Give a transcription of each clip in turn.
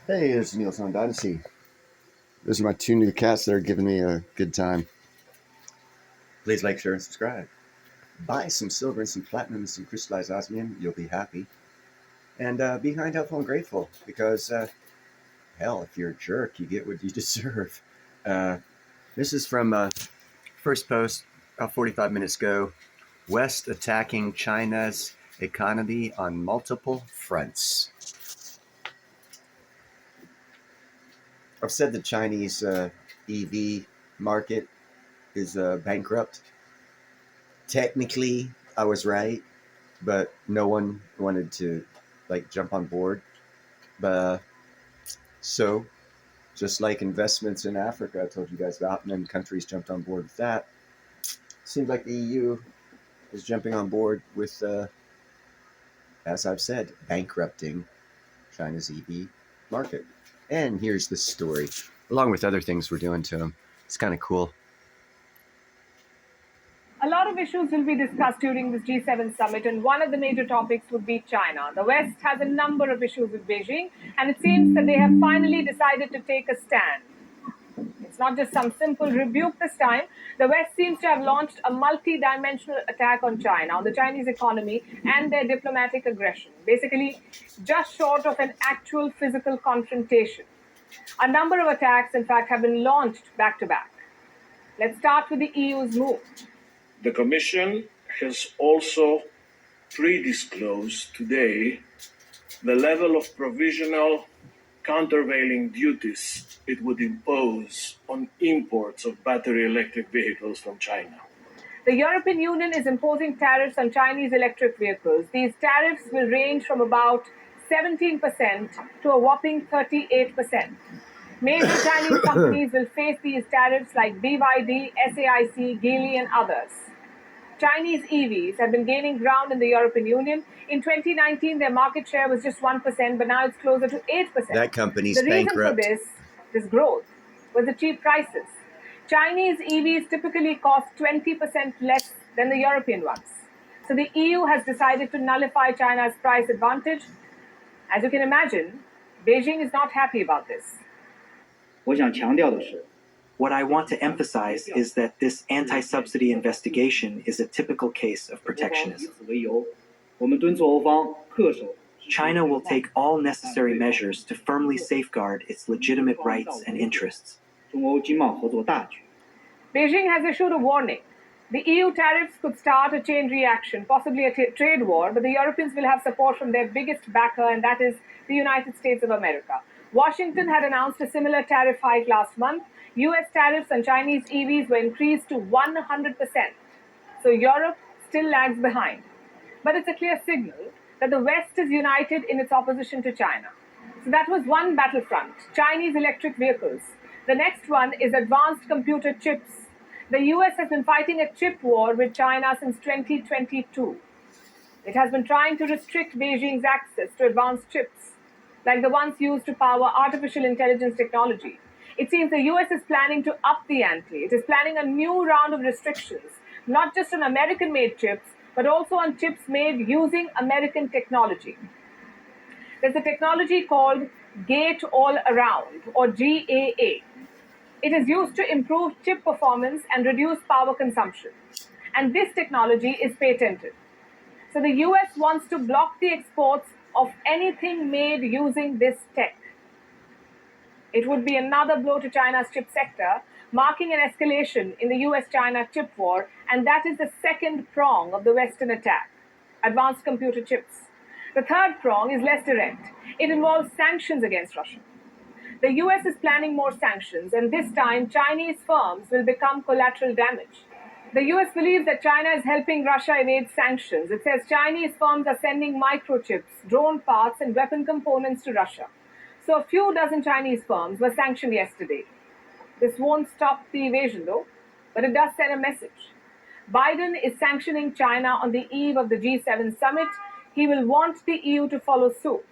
Hey, it's Neil's on Dynasty. Those are my two new cats that are giving me a good time. Please like, share, and subscribe. Buy some silver and some platinum and some crystallized osmium. You'll be happy. And be kind, helpful, and grateful because, hell, if you're a jerk, you get what you deserve. Uh, this is from first post about 45 minutes ago. West attacking China's economy on multiple fronts. I've said the Chinese EV market is bankrupt. Technically, I was right, but no one wanted to jump on board. But so, just like investments in Africa, I told you guys about, and then countries jumped on board with that. Seems like the EU is jumping on board with, as I've said, bankrupting China's EV market. And here's the story, along with other things we're doing to them. It's kind of cool. A lot of issues will be discussed during this G7 summit, and one of the major topics would be China. The West has a number of issues with Beijing, and it seems that they have finally decided to take a stand. It's not just some simple rebuke this time. The West seems to have launched a multi-dimensional attack on China, on the Chinese economy, and their diplomatic aggression, basically just short of an actual physical confrontation. A number of attacks, in fact, have been launched back to back. Let's start with the EU's move. The Commission has also pre-disclosed today the level of provisional countervailing duties it would impose on imports of battery electric vehicles from China. The European Union is imposing tariffs on Chinese electric vehicles. These tariffs will range from about 17% to a whopping 38%. Major Chinese companies will face these tariffs like BYD, SAIC, Geely, and others. Chinese EVs have been gaining ground in the European Union. In 2019, their market share was just 1%, but now it's closer to 8%. That company's the reason bankrupt. for this growth was the cheap prices. Chinese EVs typically cost 20% less than the European ones. So the EU has decided to nullify China's price advantage. As you can imagine, Beijing is not happy about this. What I want to emphasize is that this anti-subsidy investigation is a typical case of protectionism. China will take all necessary measures to firmly safeguard its legitimate rights and interests. Beijing has issued a warning. The EU tariffs could start a chain reaction, possibly a trade war, but the Europeans will have support from their biggest backer, and that is the United States of America. Washington had announced a similar tariff hike last month. US tariffs on Chinese EVs were increased to 100%. So Europe still lags behind. But it's a clear signal that the West is united in its opposition to China. So that was one battlefront, Chinese electric vehicles. The next one is advanced computer chips. The US has been fighting a chip war with China since 2022. It has been trying to restrict Beijing's access to advanced chips, like the ones used to power artificial intelligence technology. It seems the US is planning to up the ante. It is planning a new round of restrictions, not just on American-made chips, but also on chips made using American technology. There's a technology called Gate-All-Around, or GAA. It is used to improve chip performance and reduce power consumption. And this technology is patented. So the US wants to block the exports of anything made using this tech. It would be another blow to China's chip sector, marking an escalation in the US-China chip war, and that is the second prong of the Western attack, advanced computer chips. The third prong is less direct. It involves sanctions against Russia. The US is planning more sanctions, and this time Chinese firms will become collateral damage. The US believes that China is helping Russia evade sanctions. It says Chinese firms are sending microchips, drone parts, and weapon components to Russia. So a few dozen Chinese firms were sanctioned yesterday. This won't stop the evasion, though, but it does send a message. Biden is sanctioning China on the eve of the G7 summit. He will want the EU to follow suit.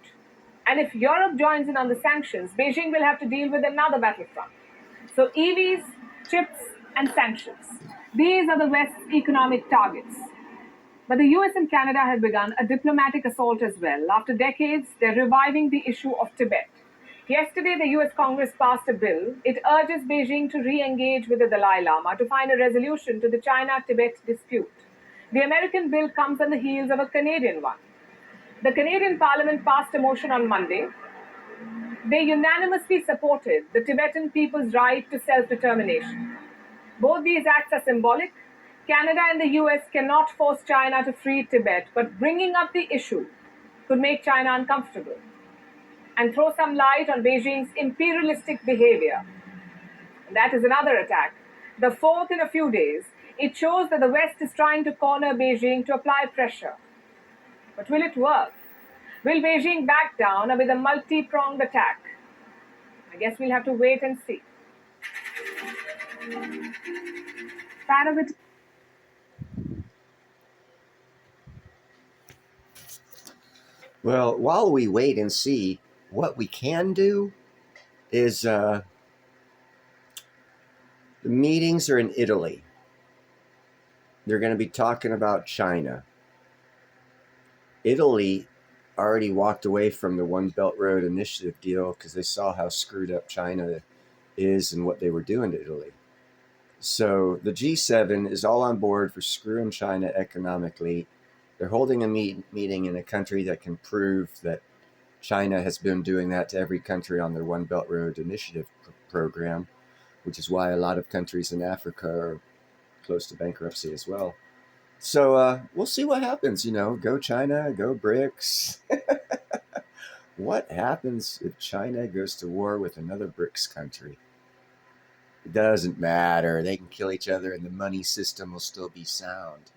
And if Europe joins in on the sanctions, Beijing will have to deal with another battlefront. So EVs, chips, and sanctions. These are the West's economic targets. But the US and Canada have begun a diplomatic assault as well. After decades, they're reviving the issue of Tibet. Yesterday, the US Congress passed a bill. It urges Beijing to re engage with the Dalai Lama to find a resolution to the China Tibet dispute. The American bill comes on the heels of a Canadian one. The Canadian Parliament passed a motion on Monday. They unanimously supported the Tibetan people's right to self determination. Both these acts are symbolic. Canada and the US cannot force China to free Tibet, but bringing up the issue could make China uncomfortable and throw some light on Beijing's imperialistic behavior. That is another attack. The fourth in a few days. It shows that the West is trying to corner Beijing to apply pressure. But will it work? Will Beijing back down amid a multi pronged attack? I guess we'll have to wait and see. Well, while we wait and see, what we can do is the meetings are in Italy. They're going to be talking about China. Italy already walked away from the One Belt Road Initiative deal because they saw how screwed up China is and what they were doing to Italy. So the G7 is all on board for screwing China economically. They're holding a meeting in a country that can prove that China has been doing that to every country on their One Belt Road Initiative program, which is why a lot of countries in Africa are close to bankruptcy as well. So we'll see what happens. Go China, go BRICS. What happens if China goes to war with another BRICS country? It doesn't matter. They can kill each other and the money system will still be sound.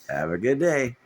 Have a good day.